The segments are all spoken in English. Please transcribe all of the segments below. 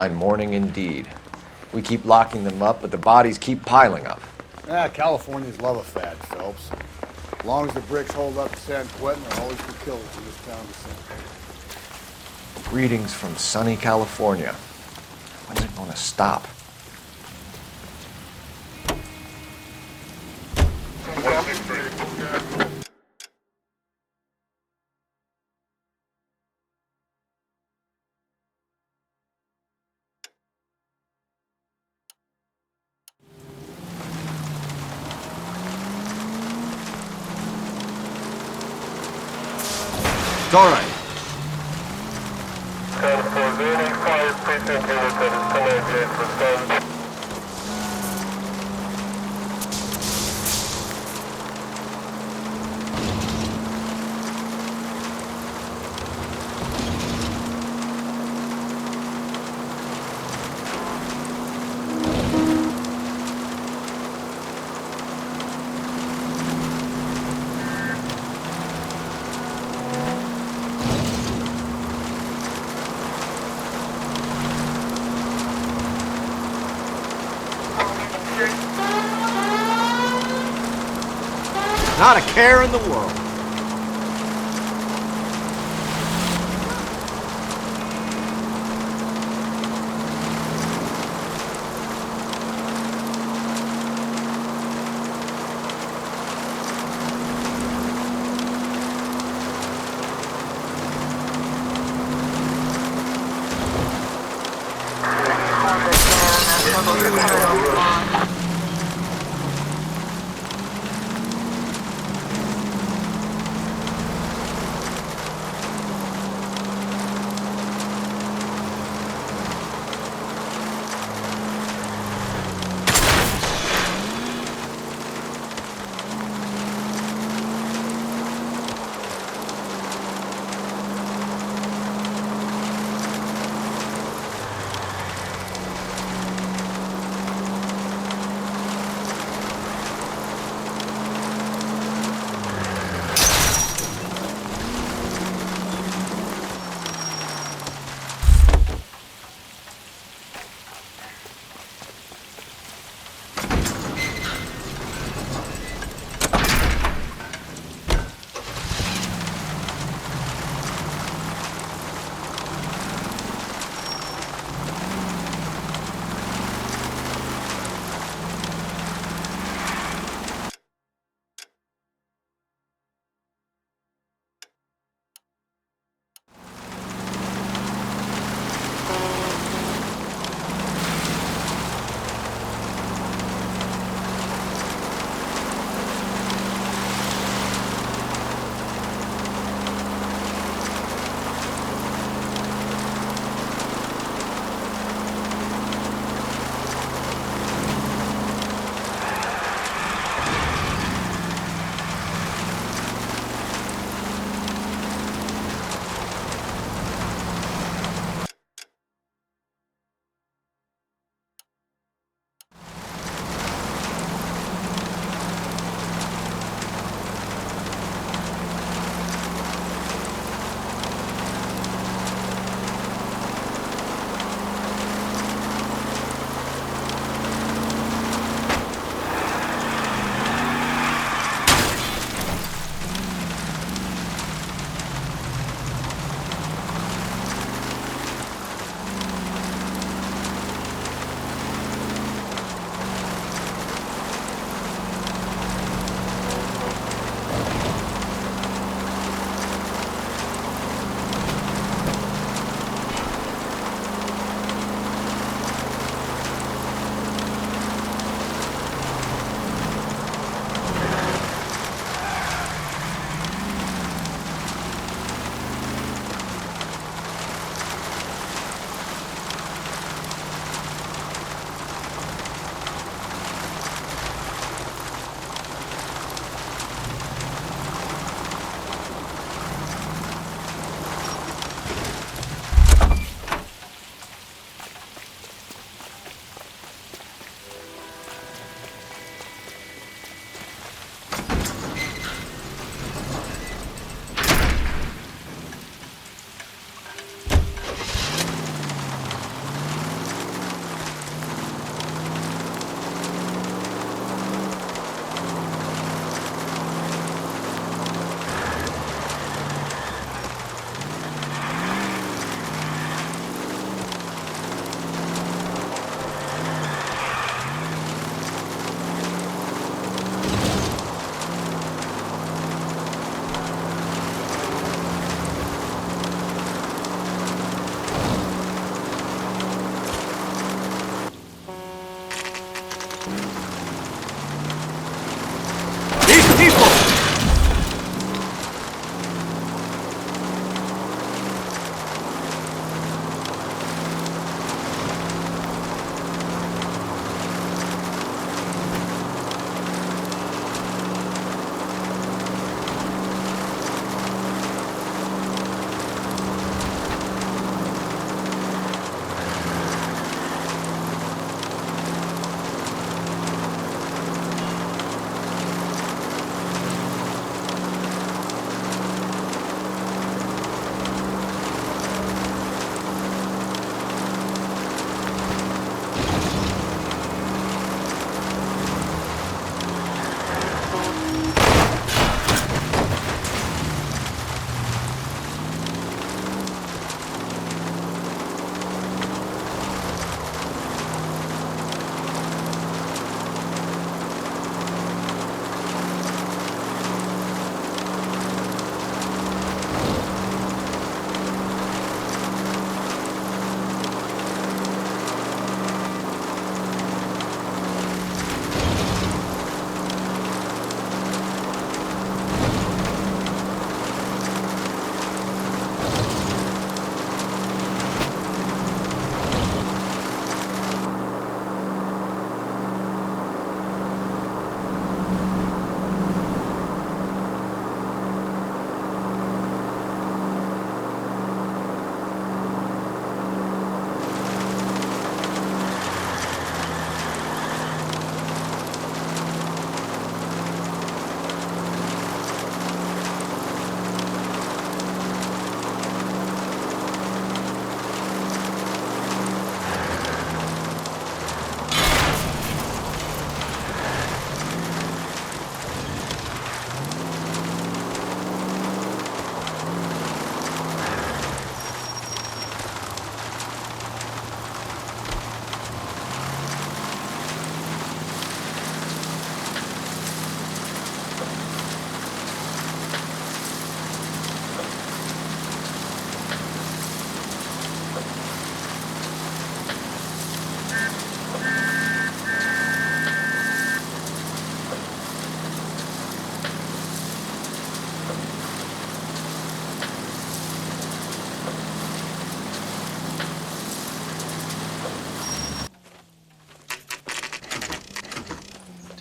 And mourning indeed. We keep locking them up, but the bodies keep piling up. Californians love a fad, Phelps. As long as the bricks hold up to San Quentin, there'll always be killers in this town to sink. Greetings from sunny California. When's it gonna stop? It's all right. Not a care in the world.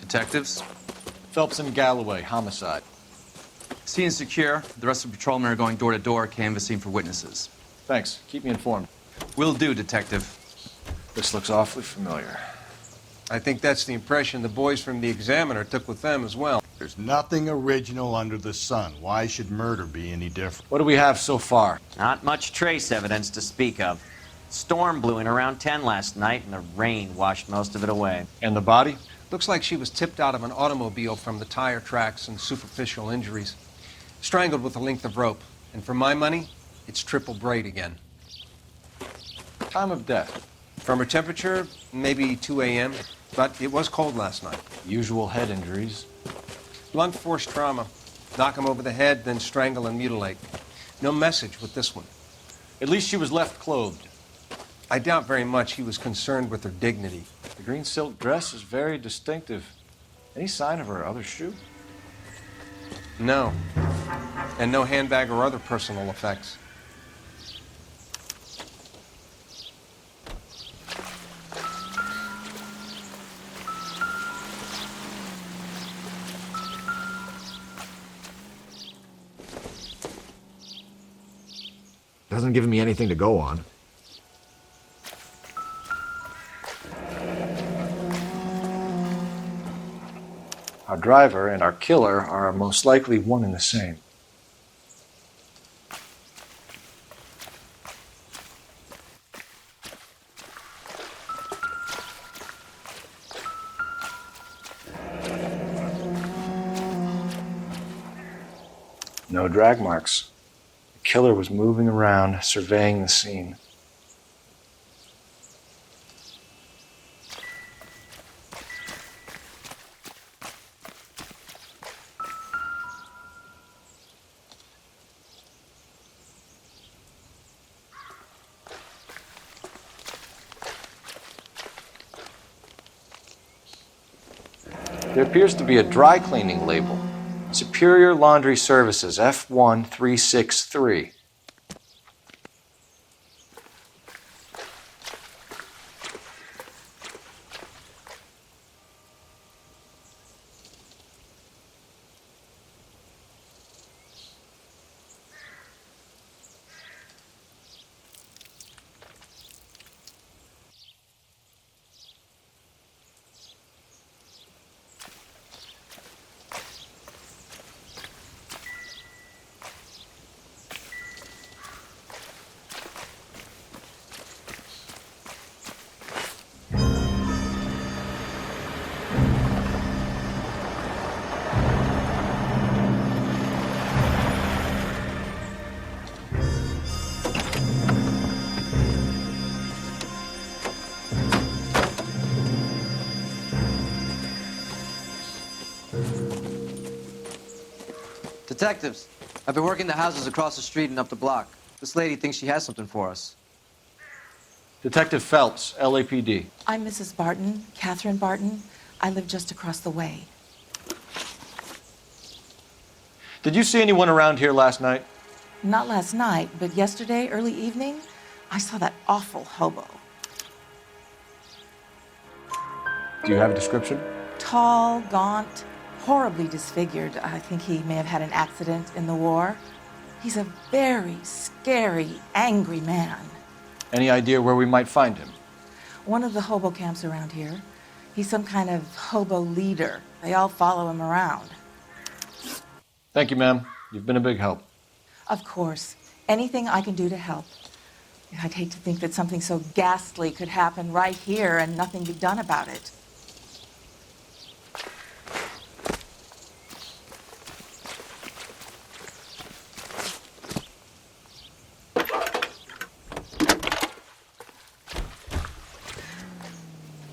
Detectives? Phelps and Galloway, homicide. Scene is secure. The rest of the patrolmen are going door to door, canvassing for witnesses. Thanks. Keep me informed. Will do, Detective. This looks awfully familiar. I think that's the impression the boys from the Examiner took with them as well. There's nothing original under the sun. Why should murder be any different? What do we have so far? Not much trace evidence to speak of. Storm blew in around 10 last night, and the rain washed most of it away. And the body? Looks like she was tipped out of an automobile from the tire tracks and superficial injuries. Strangled with a length of rope. And for my money, it's triple braid again. Time of death. From her temperature, maybe 2 a.m., but it was cold last night. Usual head injuries. Blunt force trauma. Knock him over the head, then strangle and mutilate. No message with this one. At least she was left clothed. I doubt very much he was concerned with her dignity. The green silk dress is very distinctive. Any sign of her other shoe? No. And no handbag or other personal effects. Doesn't give me anything to go on. Our driver and our killer are most likely one and the same. No drag marks. The killer was moving around, surveying the scene. There appears to be a dry cleaning label. Superior Laundry Services, F1363. Detectives, I've been working the houses across the street and up the block. This lady thinks she has something for us. Detective Phelps, LAPD. I'm Mrs. Barton, Catherine Barton. I live just across the way. Did you see anyone around here last night? Not last night, but yesterday, early evening, I saw that awful hobo. Do you have a description? Tall, gaunt, horribly disfigured. I think he may have had an accident in the war. He's a very scary, angry man. Any idea where we might find him? One of the hobo camps around here. He's some kind of hobo leader. They all follow him around. Thank you, ma'am. You've been a big help. Of course. Anything I can do to help. I'd hate to think that something so ghastly could happen right here and nothing be done about it.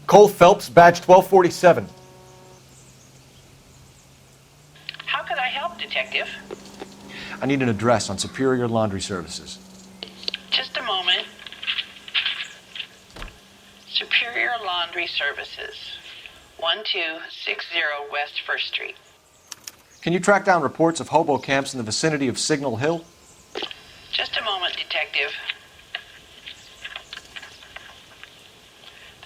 Cole Phelps, badge 1247. How could I help, Detective? I need an address on Superior Laundry Services. Just a moment. Superior Laundry Services, 1260 West 1st Street. Can you track down reports of hobo camps in the vicinity of Signal Hill? Just a moment, Detective.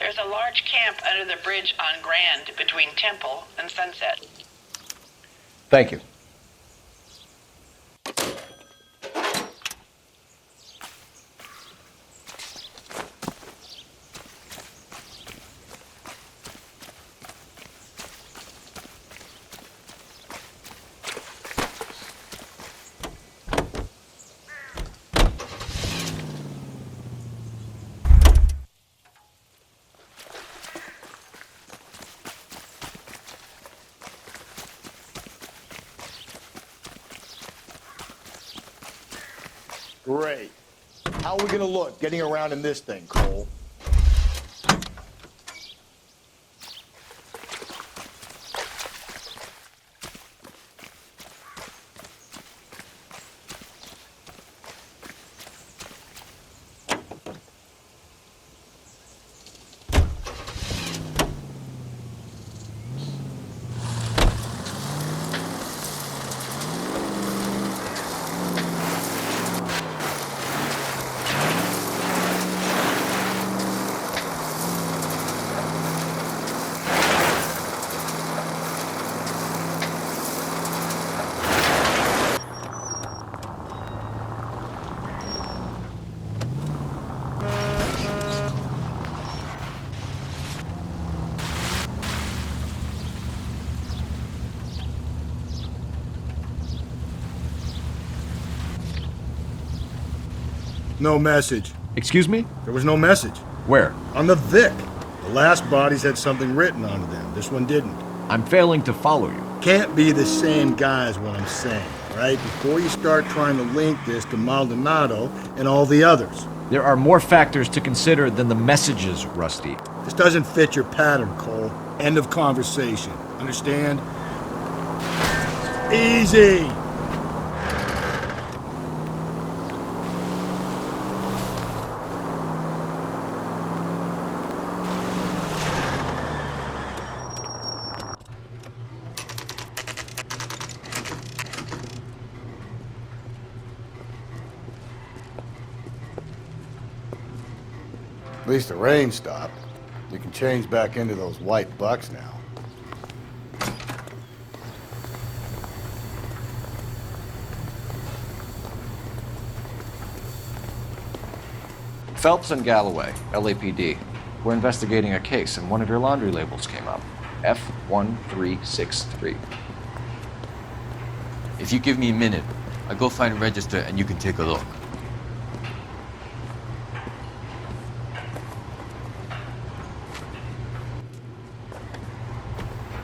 There's a large camp under the bridge on Grand between Temple and Sunset. Thank you. Great. How are we gonna look getting around in this thing, Cole? No message. Excuse me? There was no message. Where? On the Vic. The last bodies had something written onto them. This one didn't. I'm failing to follow you. Can't be the same guy is what I'm saying, right? Before you start trying to link this to Maldonado and all the others. There are more factors to consider than the messages, Rusty. This doesn't fit your pattern, Cole. End of conversation. Understand? Easy! At least the rain stopped. You can change back into those white bucks now. Phelps and Galloway, LAPD. We're investigating a case, and one of your laundry labels came up. F1363. If you give me a minute, I'll go find a register and you can take a look.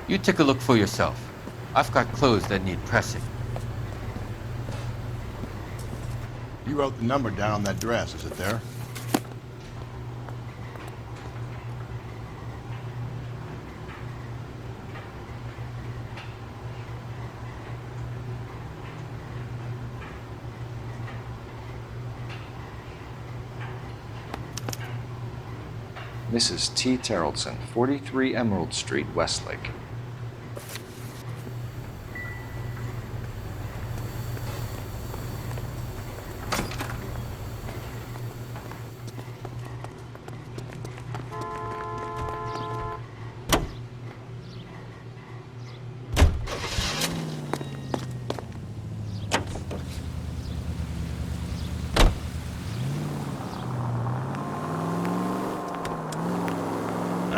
You take a look for yourself. I've got clothes that need pressing. You wrote the number down on that dress, is it there? Mrs. T. Terrellson, 43 Emerald Street, Westlake.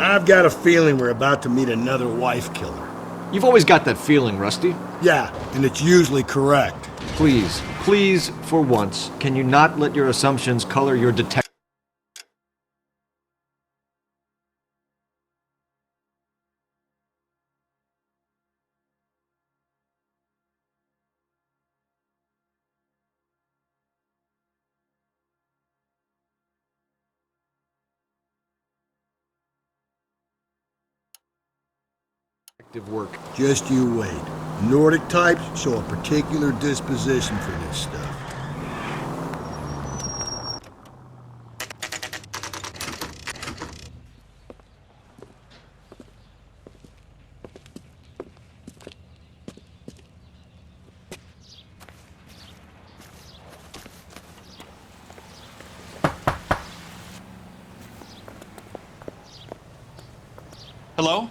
I've got a feeling we're about to meet another wife killer. You've always got that feeling, Rusty. Yeah, and it's usually correct. Please, please, for once, can you not let your assumptions color your detective work? Just you wait. Nordic types show a particular disposition for this stuff. Hello?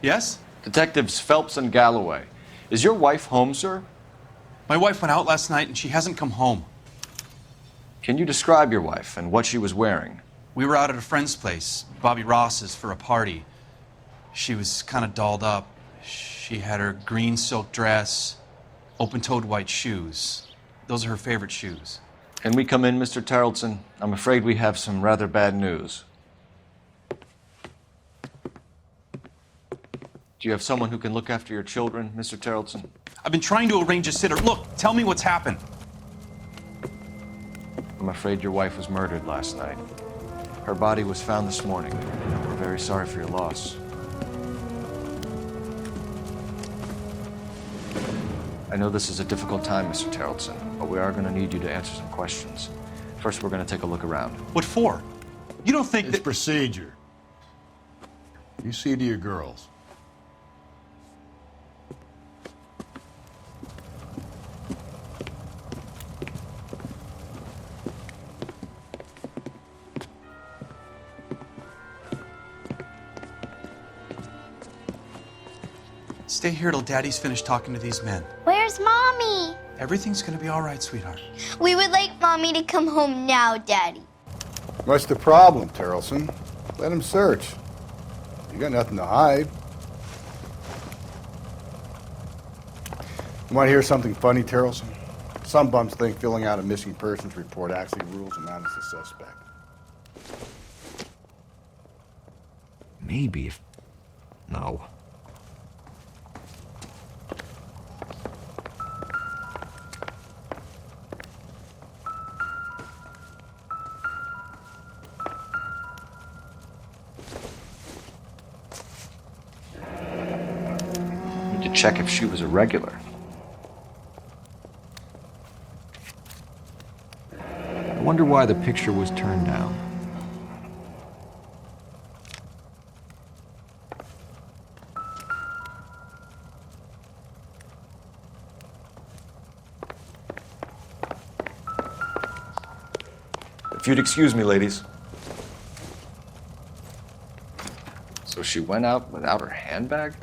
Yes? Detectives Phelps and Galloway. Is your wife home, sir? My wife went out last night and she hasn't come home. Can you describe your wife and what she was wearing? We were out at a friend's place, Bobby Ross's, for a party. She was kind of dolled up. She had her green silk dress, open-toed white shoes. Those are her favorite shoes. Can we come in, Mr. Tarleton? I'm afraid we have some rather bad news. Do you have someone who can look after your children, Mr. Tarleton? I've been trying to arrange a sitter. Look, tell me what's happened. I'm afraid your wife was murdered last night. Her body was found this morning. We're very sorry for your loss. I know this is a difficult time, Mr. Tarleton, but we are going to need you to answer some questions. First, we're going to take a look around. What for? You don't think It's that... procedure. You see to your girls. Stay here till Daddy's finished talking to these men. Where's Mommy? Everything's gonna be all right, sweetheart. We would like Mommy to come home now, Daddy. What's the problem, Tarleton? Let him search. You got nothing to hide. You want to hear something funny, Tarleton? Some bums think filling out a missing persons report actually rules him out as a suspect. Maybe if... No. Need to check if she was a regular. I wonder why the picture was turned down. If you'd excuse me, ladies. So she went out without her handbag?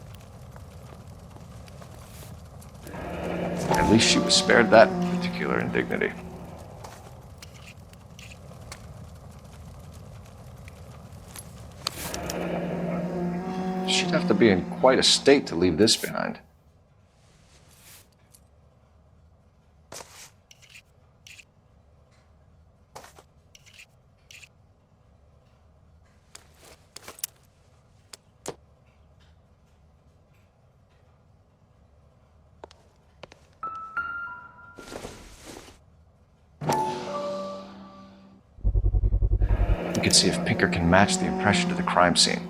At least she was spared that particular indignity. She'd have to be in quite a state to leave this behind. We could see if Pinker can match the impression to the crime scene.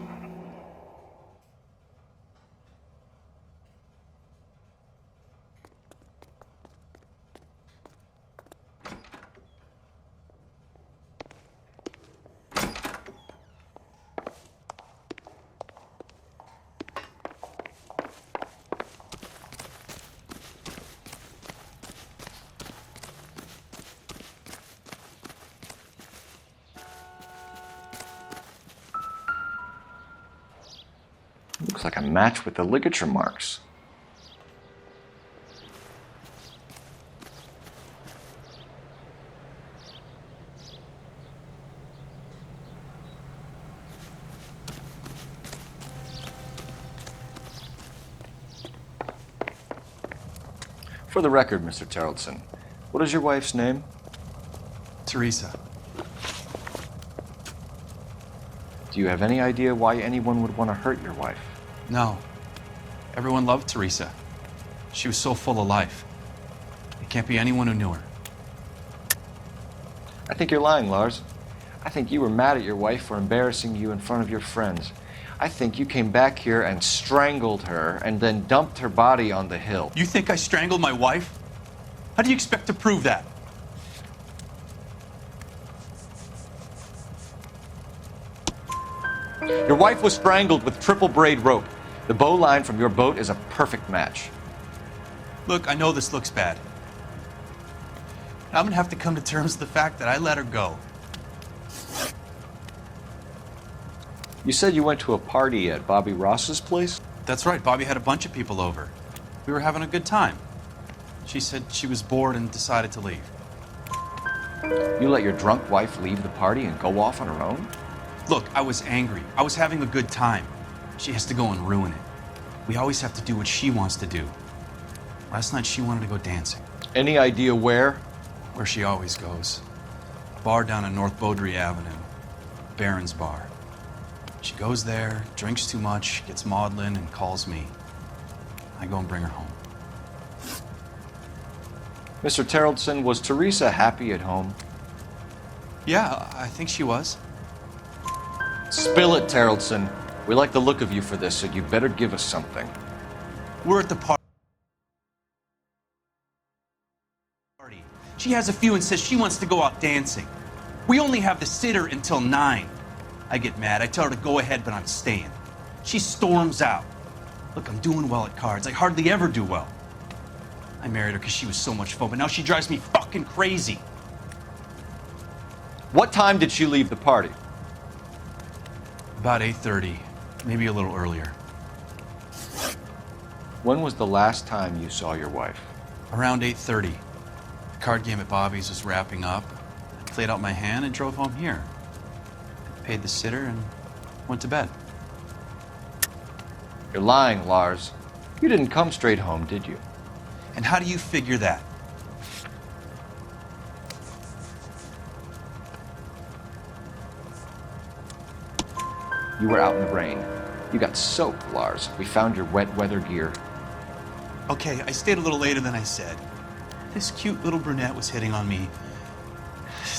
Looks like a match with the ligature marks. For the record, Mr. Tarleton, what is your wife's name? Teresa. Do you have any idea why anyone would want to hurt your wife? No. Everyone loved Teresa. She was so full of life. It can't be anyone who knew her. I think you're lying, Lars. I think you were mad at your wife for embarrassing you in front of your friends. I think you came back here and strangled her and then dumped her body on the hill. You think I strangled my wife? How do you expect to prove that? Your wife was strangled with triple braid rope. The bow line from your boat is a perfect match. Look, I know this looks bad. I'm gonna have to come to terms with the fact that I let her go. You said you went to a party at Bobby Ross's place? That's right, Bobby had a bunch of people over. We were having a good time. She said she was bored and decided to leave. You let your drunk wife leave the party and go off on her own? Look, I was angry. I was having a good time. She has to go and ruin it. We always have to do what she wants to do. Last night she wanted to go dancing. Any idea where? Where she always goes. A bar down on North Beaudry Avenue. Barron's Bar. She goes there, drinks too much, gets maudlin, and calls me. I go and bring her home. Mr. Terrellson, was Teresa happy at home? Yeah, I think she was. Spill it, Terrellson. We like the look of you for this, so you better give us something. We're at the party. She has a few and says she wants to go out dancing. We only have the sitter until 9. I get mad. I tell her to go ahead, but I'm staying. She storms out. Look, I'm doing well at cards. I hardly ever do well. I married her because she was so much fun, but now she drives me fucking crazy. What time did she leave the party? About 8:30, maybe a little earlier. When was the last time you saw your wife? Around 8:30. The card game at Bobby's was wrapping up. I played out my hand and drove home here. Paid the sitter and went to bed. You're lying, Lars. You didn't come straight home, did you? And how do you figure that? You were out in the rain. You got soaked, Lars. We found your wet weather gear. Okay, I stayed a little later than I said. This cute little brunette was hitting on me.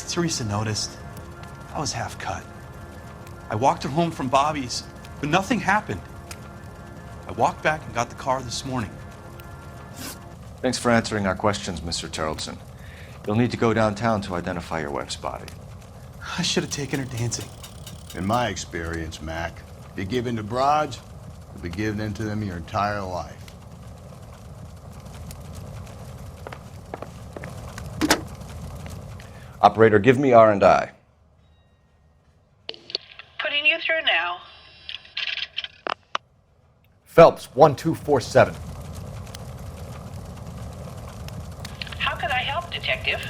Teresa noticed. I was half cut. I walked her home from Bobby's, but nothing happened. I walked back and got the car this morning. Thanks for answering our questions, Mr. Terrellson. You'll need to go downtown to identify your wife's body. I should have taken her dancing. In my experience, Mac, you give in to broads, you'll be giving in to them your entire life. Operator, give me R&I. Putting you through now. Phelps, 1247. How could I help, Detective?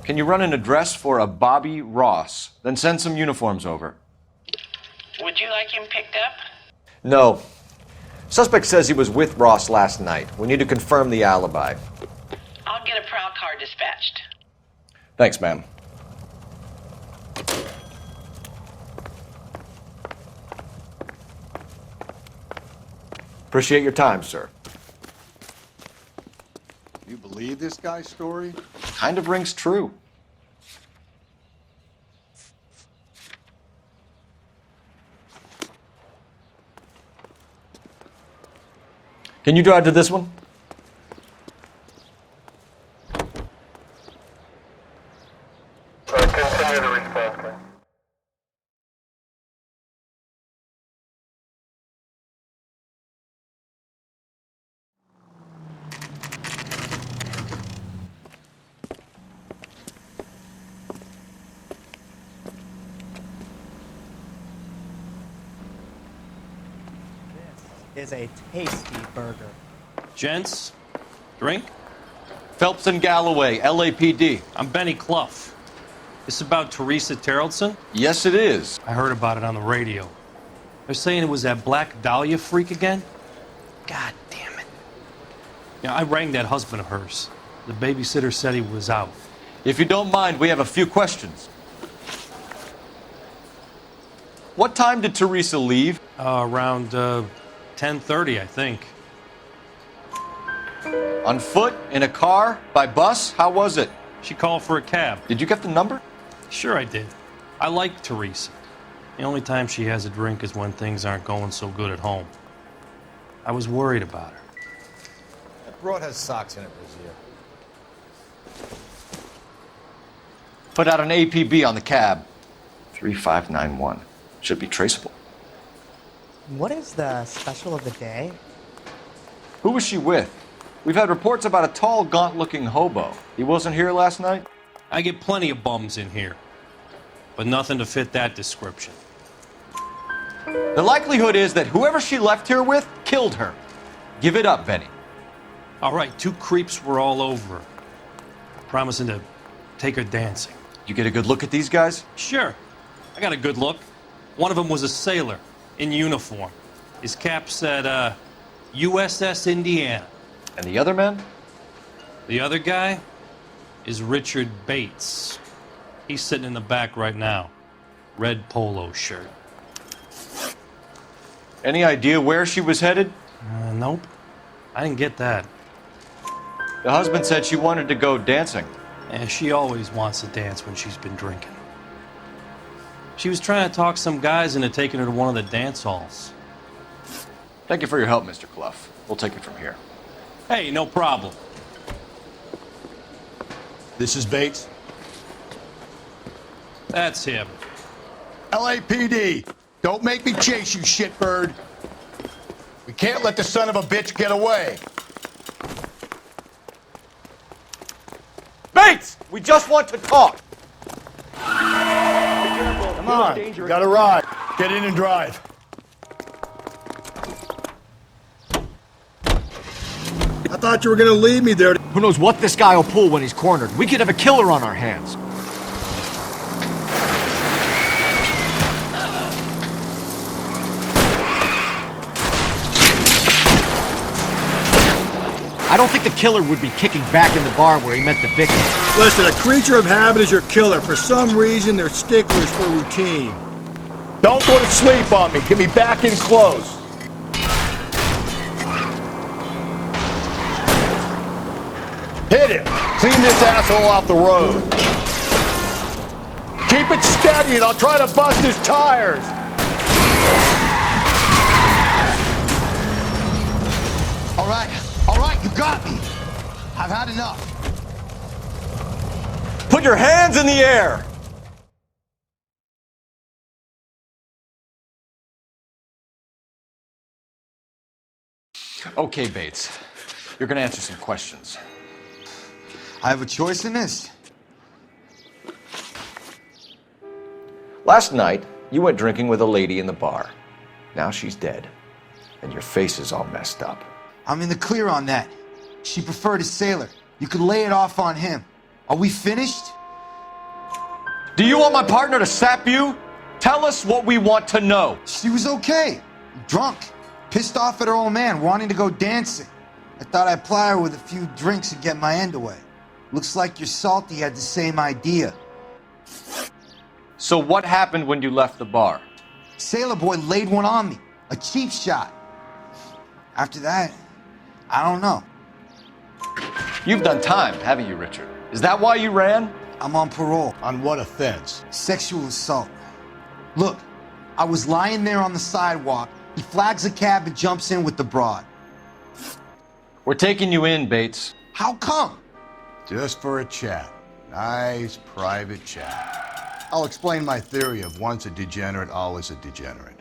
Can you run an address for a Bobby Ross? Then send some uniforms over. Would you like him picked up? No. Suspect says he was with Ross last night. We need to confirm the alibi. I'll get a prowl car dispatched. Thanks, ma'am. Appreciate your time, sir. You believe this guy's story? Kind of rings true. Can you drive to this one? Continue to respond, please. Is a tasty burger. Gents, drink? Phelps and Galloway, LAPD. I'm Benny Clough. This about Teresa Terrellson? Yes, it is. I heard about it on the radio. They're saying it was that Black Dahlia freak again? God damn it. Yeah, I rang that husband of hers. The babysitter said he was out. If you don't mind, we have a few questions. What time did Teresa leave? Around 10:30, I think. On foot? In a car? By bus? How was it? She called for a cab. Did you get the number? Sure I did. I like Teresa. The only time she has a drink is when things aren't going so good at home. I was worried about her. That broad has socks in it, Brazier. Put out an APB on the cab. 3591. Should be traceable. What is the special of the day? Who was she with? We've had reports about a tall, gaunt-looking hobo. He wasn't here last night? I get plenty of bums in here, but nothing to fit that description. The likelihood is that whoever she left here with killed her. Give it up, Benny. All right, 2 creeps were all over her, promising to take her dancing. You get a good look at these guys? Sure, I got a good look. One of them was a sailor in uniform. His cap said, USS Indiana. And the other man? The other guy is Richard Bates. He's sitting in the back right now. Red polo shirt. Any idea where she was headed? Nope. I didn't get that. The husband said she wanted to go dancing. And she always wants to dance when she's been drinking. She was trying to talk some guys into taking her to one of the dance halls. Thank you for your help, Mr. Clough. We'll take it from here. Hey, no problem. This is Bates. That's him. LAPD, don't make me chase you, shitbird. We can't let the son of a bitch get away. Bates! We just want to talk! Come on, you got a ride. Get in and drive. I thought you were gonna leave me there. Who knows what this guy will pull when he's cornered? We could have a killer on our hands. I don't think the killer would be kicking back in the bar where he met the victim. Listen, a creature of habit is your killer. For some reason, they're sticklers for routine. Don't go to sleep on me. Get me back in close. Hit him. Clean this asshole off the road. Keep it steady and I'll try to bust his tires. All right, you got me. I've had enough. Put your hands in the air! Okay, Bates. You're gonna answer some questions. I have a choice in this. Last night, you went drinking with a lady in the bar. Now she's dead. And your face is all messed up. I'm in the clear on that. She preferred a sailor. You could lay it off on him. Are we finished? Do you want my partner to sap you? Tell us what we want to know. She was okay. Drunk. Pissed off at her old man, wanting to go dancing. I thought I'd ply her with a few drinks and get my end away. Looks like your salty had the same idea. So what happened when you left the bar? Sailor boy laid one on me. A cheap shot. After that, I don't know. You've done time, haven't you, Richard? Is that why you ran? I'm on parole. On what offense? Sexual assault. Look, I was lying there on the sidewalk. He flags a cab and jumps in with the broad. We're taking you in, Bates. How come? Just for a chat. Nice private chat. I'll explain my theory of once a degenerate, always a degenerate.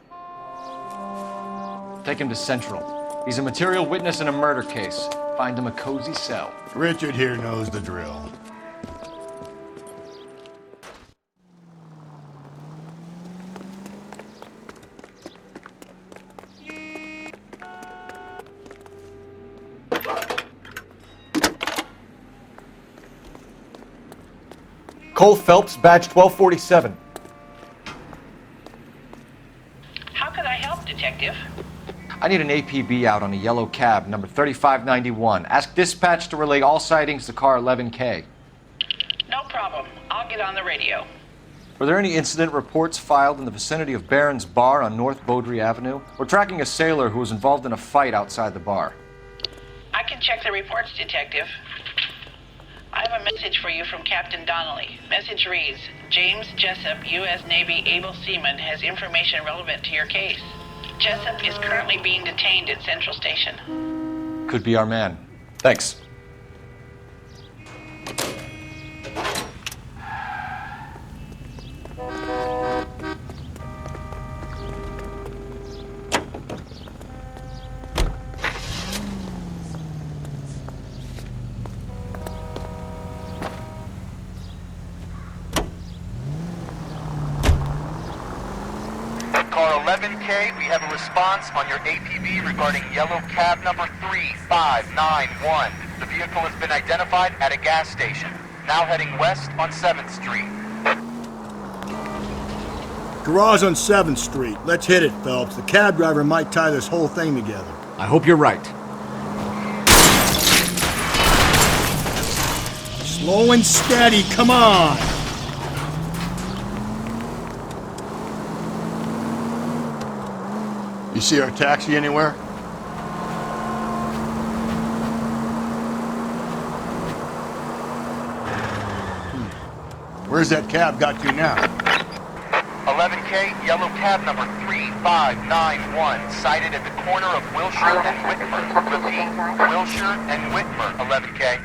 Take him to Central. He's a material witness in a murder case. Find him a cozy cell. Richard here knows the drill. Cole Phelps, badge 1247. How can I help, Detective? I need an APB out on a yellow cab, number 3591. Ask dispatch to relay all sightings to car 11K. No problem. I'll get on the radio. Were there any incident reports filed in the vicinity of Barron's Bar on North Beaudry Avenue? We're tracking a sailor who was involved in a fight outside the bar. I can check the reports, Detective. I have a message for you from Captain Donnelly. Message reads, James Jessup, U.S. Navy able seaman, has information relevant to your case. Jessup is currently being detained at Central Station. Could be our man. Thanks. Car 11K, we have a response on your APB regarding yellow cab number 3591. The vehicle has been identified at a gas station. Now heading west on 7th Street. Garage on 7th Street. Let's hit it, Phelps. The cab driver might tie this whole thing together. I hope you're right. Slow and steady, come on! You see our taxi anywhere? Where's that cab got to now? 11K, yellow cab number 3591, sighted at the corner of Wilshire and Whitmer. Repeat, Wilshire and Whitmer, 11K.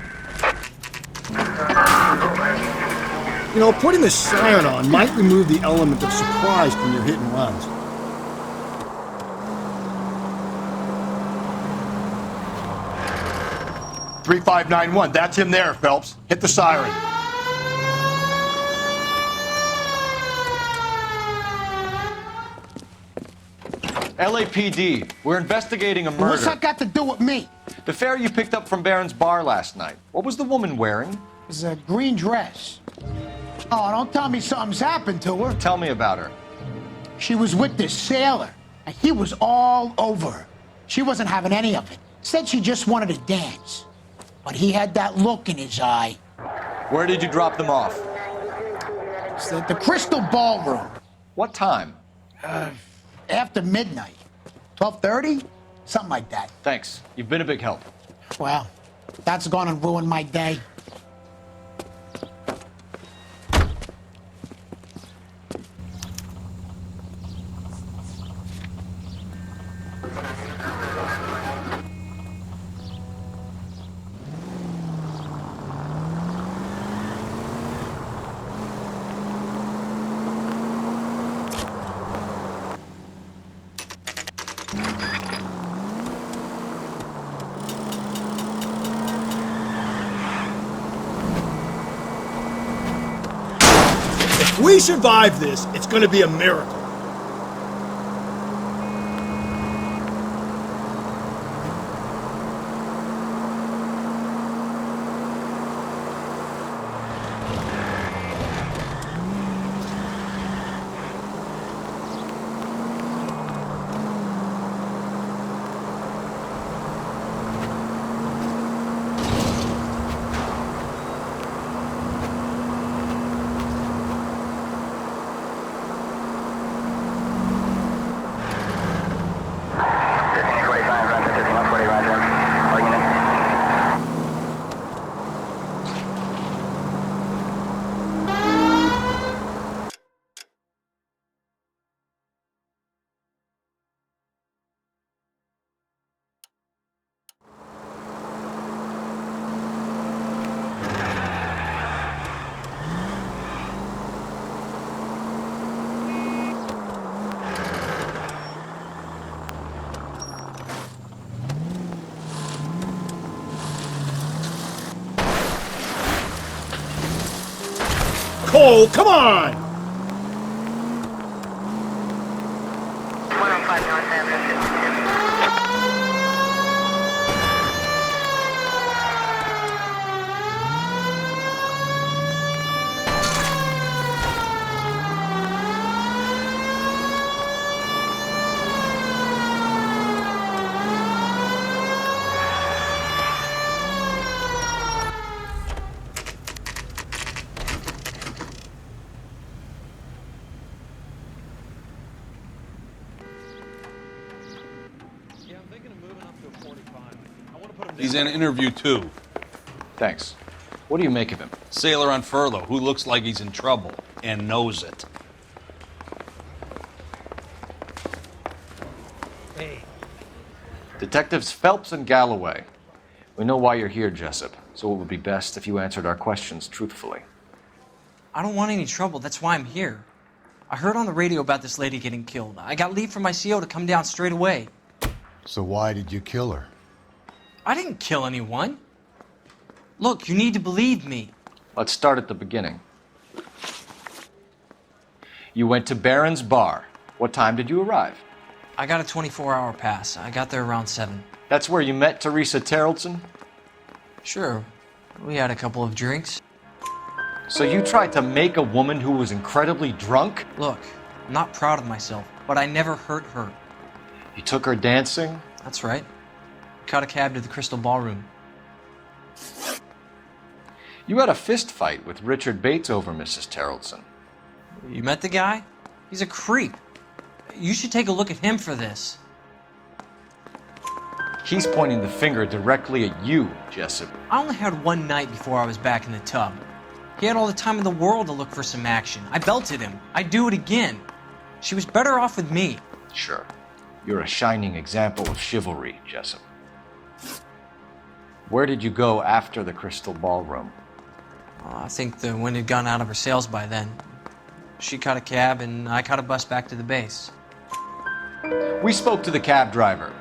You know, putting the siren on might remove the element of surprise from your hit and runs. "3591, that's him there, Phelps. Hit the siren." LAPD, we're investigating a murder. What's that got to do with me? The fare you picked up from Barron's bar last night. What was the woman wearing? It was a green dress. Oh, don't tell me something's happened to her. Tell me about her. She was with this sailor, and he was all over her. She wasn't having any of it. Said she just wanted to dance. But he had that look in his eye. Where did you drop them off? It's the Crystal Ballroom. What time? After midnight. 12:30? Something like that. Thanks. You've been a big help. Well, that's gonna ruin my day. If we survive this, it's going to be a miracle. Cole, come on! He's in interview 2. Thanks. What do you make of him? Sailor on furlough who looks like he's in trouble and knows it. Hey. Detectives Phelps and Galloway. We know why you're here, Jessup, so it would be best if you answered our questions truthfully. I don't want any trouble. That's why I'm here. I heard on the radio about this lady getting killed. I got leave from my CO to come down straight away. So why did you kill her? I didn't kill anyone. Look, you need to believe me. Let's start at the beginning. You went to Barron's bar. What time did you arrive? I got a 24-hour pass. I got there around 7. That's where you met Teresa Terrellson? Sure. We had a couple of drinks. So you tried to make a woman who was incredibly drunk? Look, I'm not proud of myself, but I never hurt her. You took her dancing? That's right. Caught a cab to the Crystal Ballroom. You had a fist fight with Richard Bates over Mrs. Terrellson. You met the guy? He's a creep. You should take a look at him for this. He's pointing the finger directly at you, Jessup. I only had one night before I was back in the tub. He had all the time in the world to look for some action. I belted him. I'd do it again. She was better off with me. Sure. You're a shining example of chivalry, Jessup. Where did you go after the Crystal Ballroom? I think the wind had gone out of her sails by then. She caught a cab and I caught a bus back to the base. We spoke to the cab driver.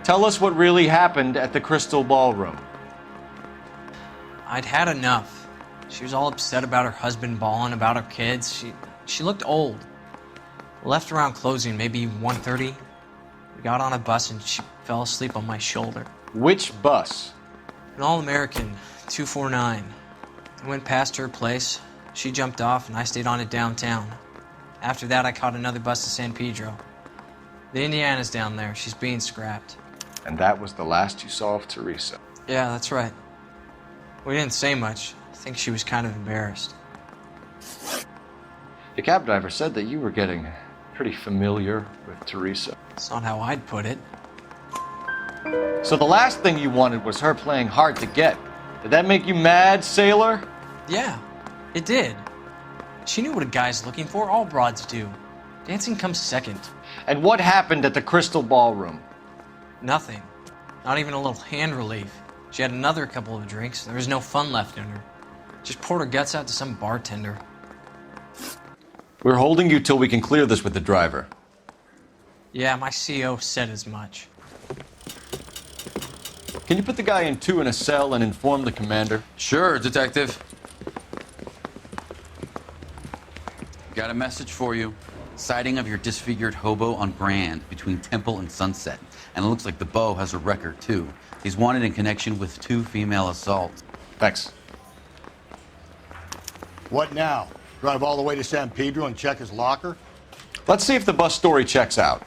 Tell us what really happened at the Crystal Ballroom. I'd had enough. She was all upset about her husband bawling about her kids. She looked old. Left around closing, maybe 1:30. We got on a bus and she fell asleep on my shoulder. Which bus? An All-American, 249. I went past her place. She jumped off and I stayed on it downtown. After that, I caught another bus to San Pedro. The Indiana's down there. She's being scrapped. And that was the last you saw of Teresa? Yeah, that's right. We didn't say much. I think she was kind of embarrassed. The cab driver said that you were getting pretty familiar with Teresa. That's not how I'd put it. So the last thing you wanted was her playing hard to get. Did that make you mad, sailor? Yeah, it did. She knew what a guy's looking for. All broads do. Dancing comes second. And what happened at the Crystal Ballroom? Nothing. Not even a little hand relief. She had another couple of drinks. There was no fun left in her. Just poured her guts out to some bartender. We're holding you till we can clear this with the driver. Yeah, my CO said as much. Can you put the guy in 2 in a cell and inform the commander? Sure, Detective. Got a message for you. Sighting of your disfigured hobo on Grand between Temple and Sunset. And it looks like the beau has a record, too. He's wanted in connection with 2 female assaults. Thanks. What now? Drive all the way to San Pedro and check his locker? Let's see if the bus story checks out.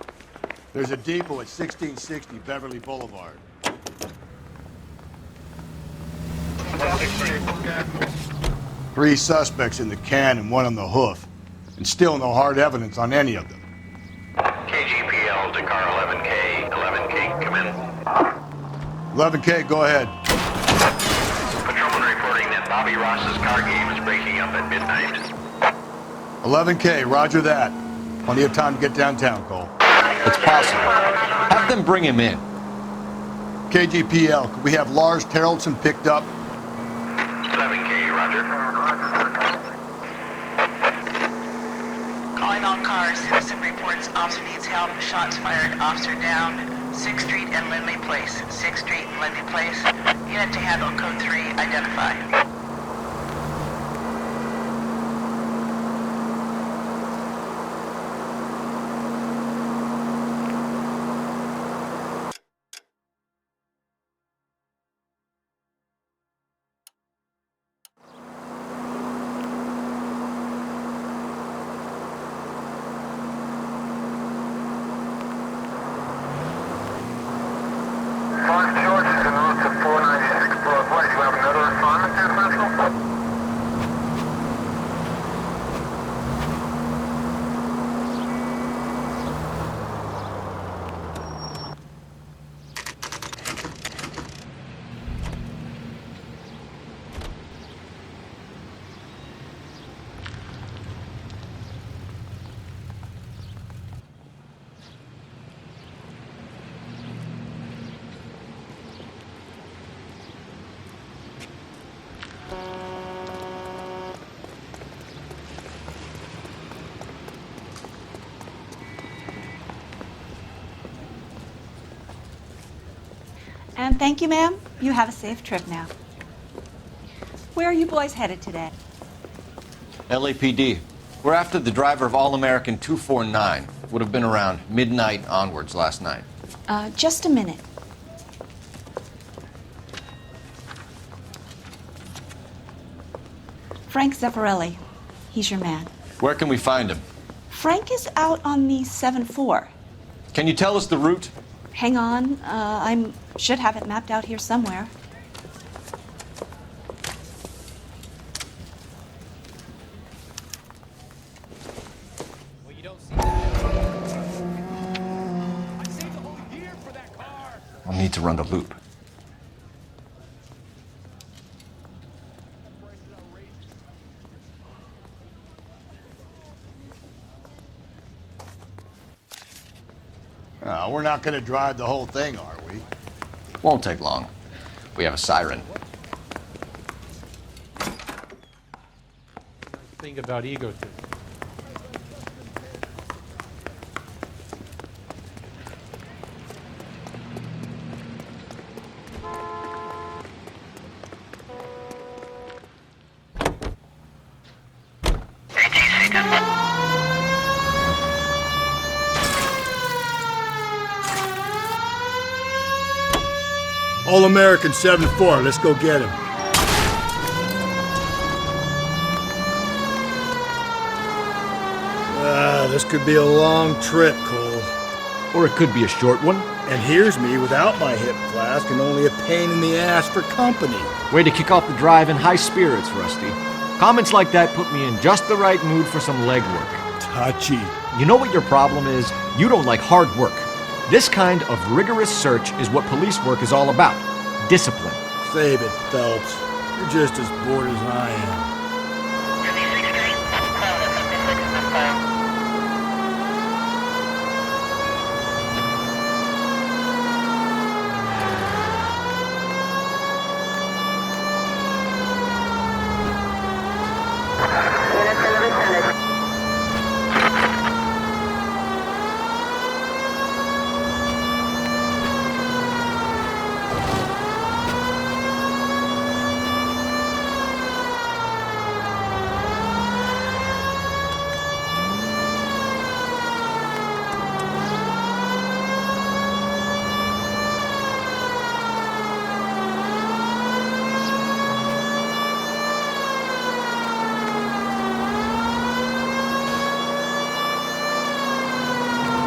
There's a depot at 1660 Beverly Boulevard. Three suspects in the can and one on the hoof. And still no hard evidence on any of them. KGPL to car 11K. 11K, come in. 11K, go ahead. Patrolman reporting that Bobby Ross's car game is breaking up at midnight. 11K, roger that. Plenty of time to get downtown, Cole. It's possible. Have them bring him in. KGPL, could we have Lars Terrellson picked up? 11K, roger. Calling all cars. Citizen reports officer needs help. Shots fired. Officer down. 6th Street and Lindley Place. 6th Street and Lindley Place. Unit to handle code 3. Identify. And thank you, ma'am. You have a safe trip now. Where are you boys headed today? LAPD. We're after the driver of All-American 249. would have been around midnight onwards last night. Just a minute. Frank Zeffirelli. He's your man. Where can we find him? Frank is out on the 7-4. Can you tell us the route? Hang on. I should have it mapped out here somewhere. I'll need to run the loop. We're not going to drive the whole thing, are we? Won't take long. We have a siren. Think about egotism. All-American 7-4, let's go get him. This could be a long trip, Cole. Or it could be a short one. And here's me without my hip flask and only a pain in the ass for company. Way to kick off the drive in high spirits, Rusty. Comments like that put me in just the right mood for some legwork. Touchy. You know what your problem is? You don't like hard work. This kind of rigorous search is what police work is all about. Discipline. Save it, Phelps. You're just as bored as I am.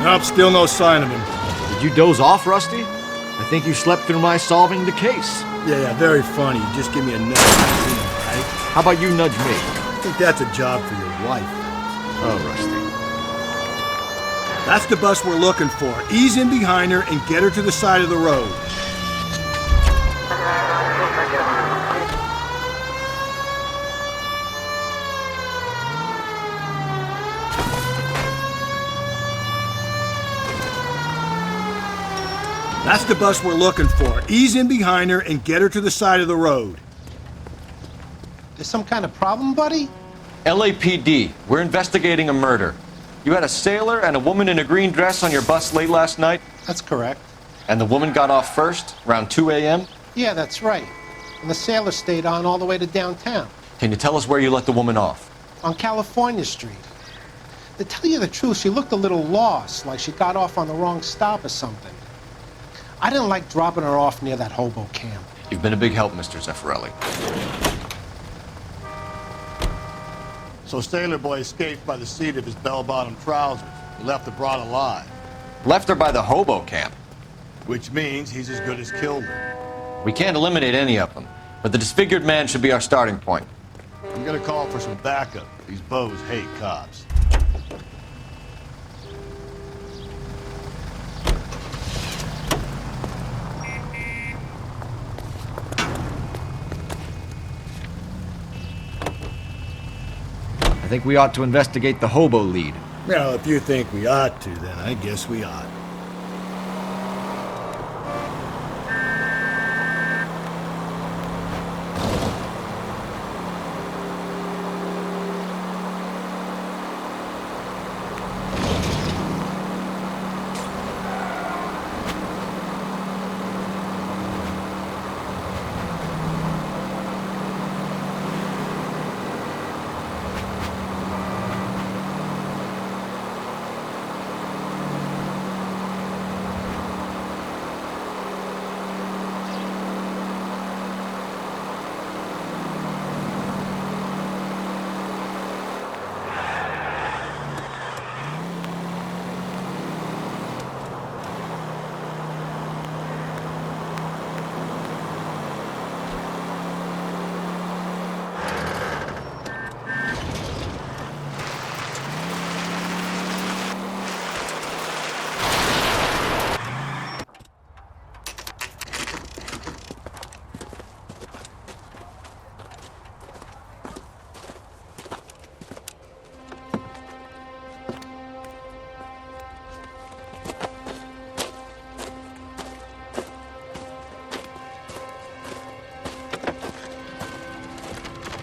Nope, still no sign of him. Did you doze off, Rusty? I think you slept through my solving the case. Yeah, very funny. Just give me a nudge. Right? How about you nudge me? I think that's a job for your wife. Oh, Rusty. That's the bus we're looking for. Ease in behind her and get her to the side of the road. That's the bus we're looking for. Ease in behind her and get her to the side of the road. There's some kind of problem, buddy? LAPD. We're investigating a murder. You had a sailor and a woman in a green dress on your bus late last night? That's correct. And the woman got off first, around 2 a.m.? Yeah, that's right. And the sailor stayed on all the way to downtown. Can you tell us where you let the woman off? On California Street. To tell you the truth, she looked a little lost, like she got off on the wrong stop or something. I didn't like dropping her off near that hobo camp. You've been a big help, Mr. Zeffirelli. So Sailor Boy escaped by the seat of his bell-bottom trousers. He left the broad alive. Left her by the hobo camp. Which means he's as good as killed her. We can't eliminate any of them, but the disfigured man should be our starting point. I'm gonna call for some backup. These bows hate cops. I think we ought to investigate the hobo lead. Well, if you think we ought to, then I guess we ought.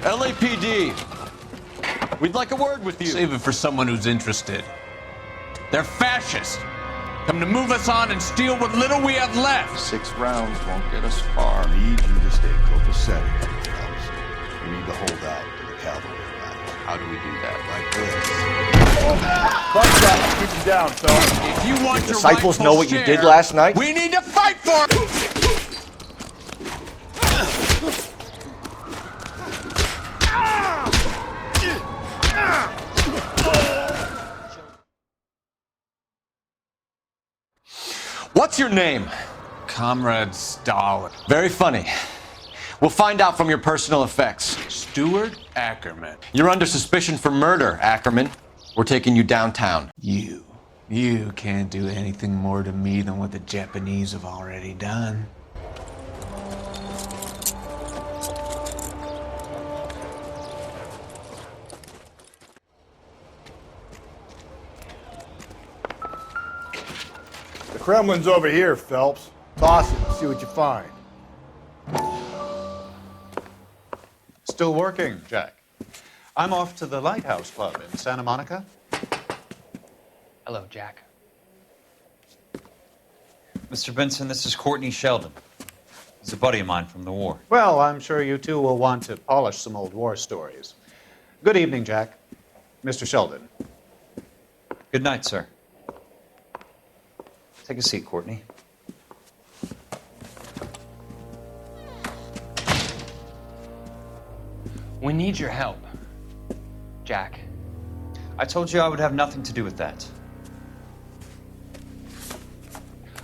LAPD. We'd like a word with you. Save it for someone who's interested. They're fascists. Come to move us on and steal what little we have left. 6 rounds won't get us far. I need you to stay copacetic, fellas. We need to hold out to the cavalry arrival. How do we do that? Like this. Fuck that. Keep them down, fellas. If you want The your disciples know what you did last night? We need to fight for it! What's your name? Comrade Stalin. Very funny. We'll find out from your personal effects. Stuart Ackerman. You're under suspicion for murder, Ackerman. We're taking you downtown. You can't do anything more to me than what the Japanese have already done. The Kremlin's over here, Phelps. Toss it and see what you find. Still working, Jack. I'm off to the Lighthouse Club in Santa Monica. Hello, Jack. Mr. Benson, this is Courtney Sheldon. He's a buddy of mine from the war. Well, I'm sure you two will want to polish some old war stories. Good evening, Jack. Mr. Sheldon. Good night, sir. Take a seat, Courtney. We need your help, Jack. I told you I would have nothing to do with that.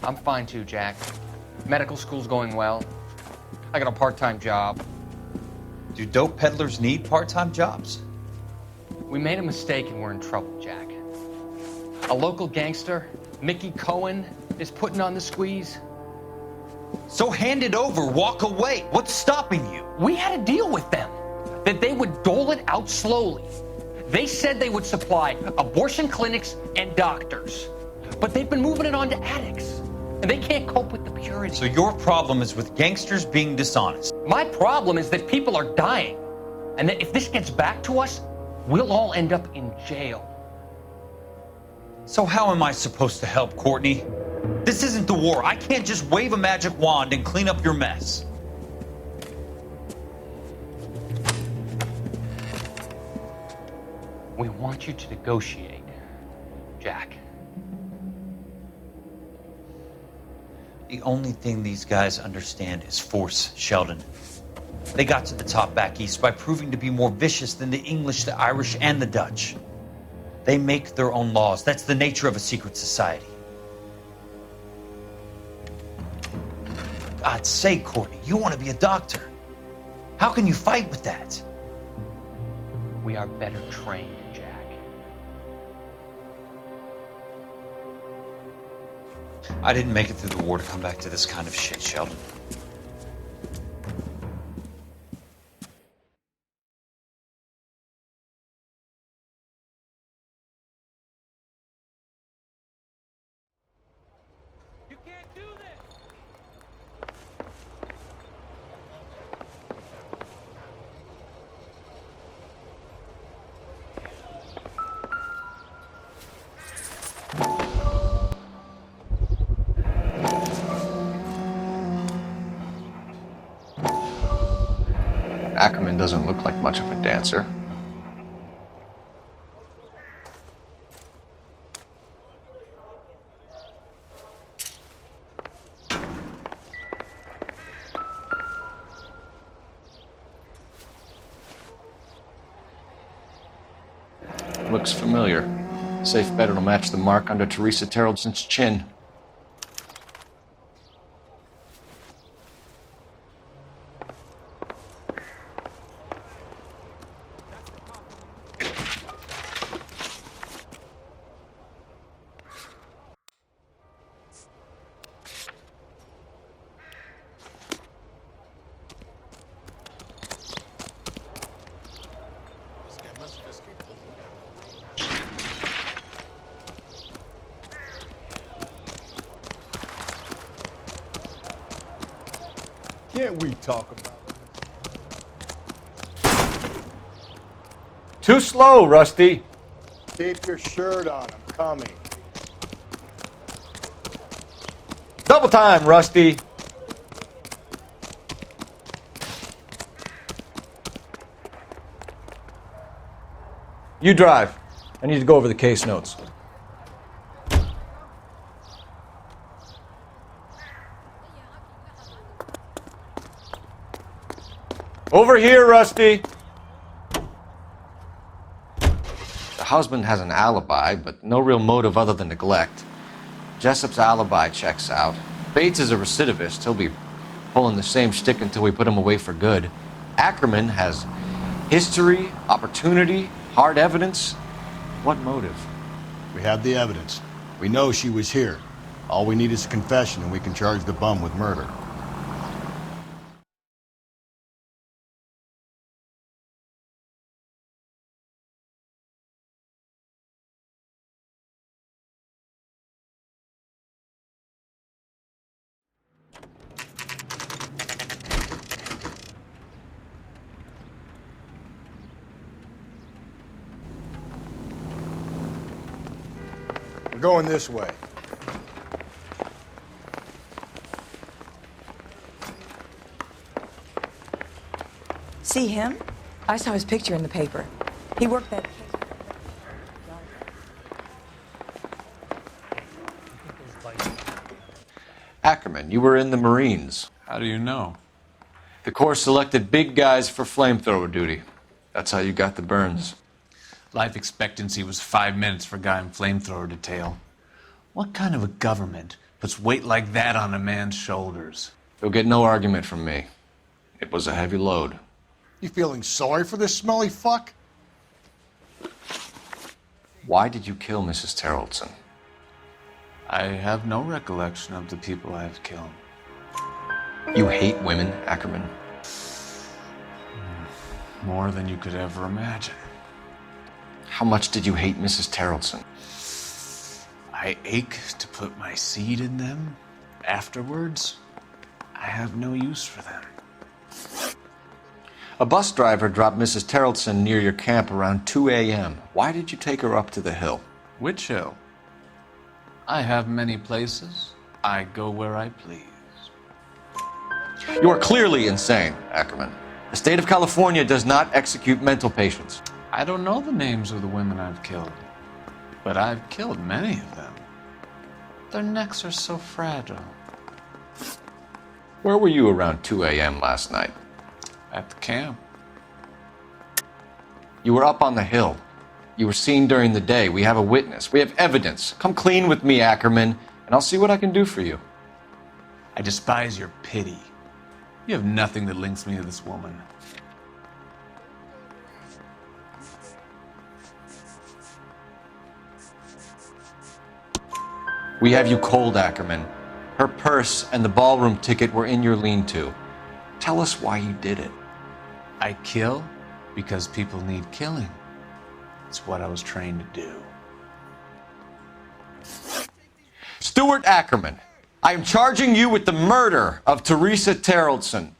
I'm fine too, Jack. Medical school's going well. I got a part-time job. Do dope peddlers need part-time jobs? We made a mistake and we're in trouble, Jack. A local gangster, Mickey Cohen, is putting on the squeeze. So hand it over, walk away. What's stopping you? We had a deal with them that they would dole it out slowly. They said they would supply abortion clinics and doctors, but they've been moving it on to addicts, and they can't cope with the purity. So your problem is with gangsters being dishonest. My problem is that people are dying, and that if this gets back to us, we'll all end up in jail. So how am I supposed to help, Courtney? This isn't the war. I can't just wave a magic wand and clean up your mess. We want you to negotiate, Jack. The only thing these guys understand is force, Sheldon. They got to the top back east by proving to be more vicious than the English, the Irish, and the Dutch. They make their own laws. That's the nature of a secret society. For God's sake, Courtney, you want to be a doctor. How can you fight with that? We are better trained, Jack. I didn't make it through the war to come back to this kind of shit, Sheldon. Ackerman doesn't look like much of a dancer. Looks familiar. Safe bet it'll match the mark under Teresa Terreldson's chin. Can't we talk about Too slow, Rusty. Keep your shirt on. I'm coming. Double time, Rusty. You drive. I need to go over the case notes. Over here, Rusty. The husband has an alibi, but no real motive other than neglect. Jessup's alibi checks out. Bates is a recidivist. He'll be pulling the same shtick until we put him away for good. Ackerman has history, opportunity, hard evidence. What motive? We have the evidence. We know she was here. All we need is a confession and we can charge the bum with murder. We're going this way. See him? I saw his picture in the paper. He worked that. Ackerman, you were in the Marines. How do you know? The Corps selected big guys for flamethrower duty. That's how you got the burns. Life expectancy was 5 minutes for a guy in flamethrower detail. What kind of a government puts weight like that on a man's shoulders? You'll get no argument from me. It was a heavy load. You feeling sorry for this smelly fuck? Why did you kill Mrs. Terrellson? I have no recollection of the people I have killed. You hate women, Ackerman? More than you could ever imagine. How much did you hate Mrs. Terrellson? I ache to put my seed in them. Afterwards, I have no use for them. A bus driver dropped Mrs. Terrellson near your camp around 2 a.m. Why did you take her up to the hill? Which hill? I have many places. I go where I please. You are clearly insane, Ackerman. The state of California does not execute mental patients. I don't know the names of the women I've killed, but I've killed many of them. Their necks are so fragile. Where were you around 2 a.m. last night? At the camp. You were up on the hill. You were seen during the day. We have a witness. We have evidence. Come clean with me, Ackerman, and I'll see what I can do for you. I despise your pity. You have nothing that links me to this woman. We have you cold, Ackerman. Her purse and the ballroom ticket were in your lean-to. Tell us why you did it. I kill because people need killing. It's what I was trained to do. Stuart Ackerman, I am charging you with the murder of Teresa Terrellson.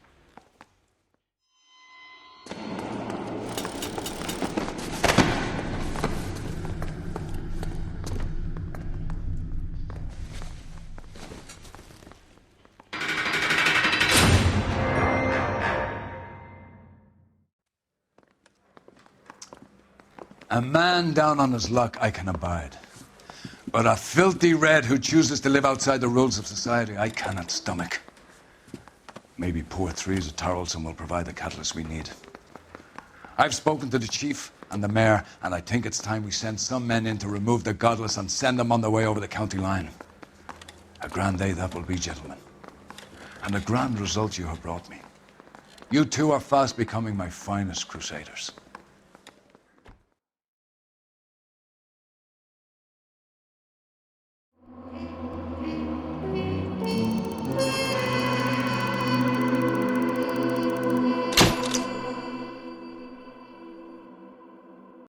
A man down on his luck I can abide. But a filthy red who chooses to live outside the rules of society, I cannot stomach. Maybe poor Teresa Tarleton will provide the catalyst we need. I've spoken to the chief and the mayor, and I think it's time we send some men in to remove the godless and send them on their way over the county line. A grand day that will be, gentlemen. And a grand result you have brought me. You two are fast becoming my finest crusaders.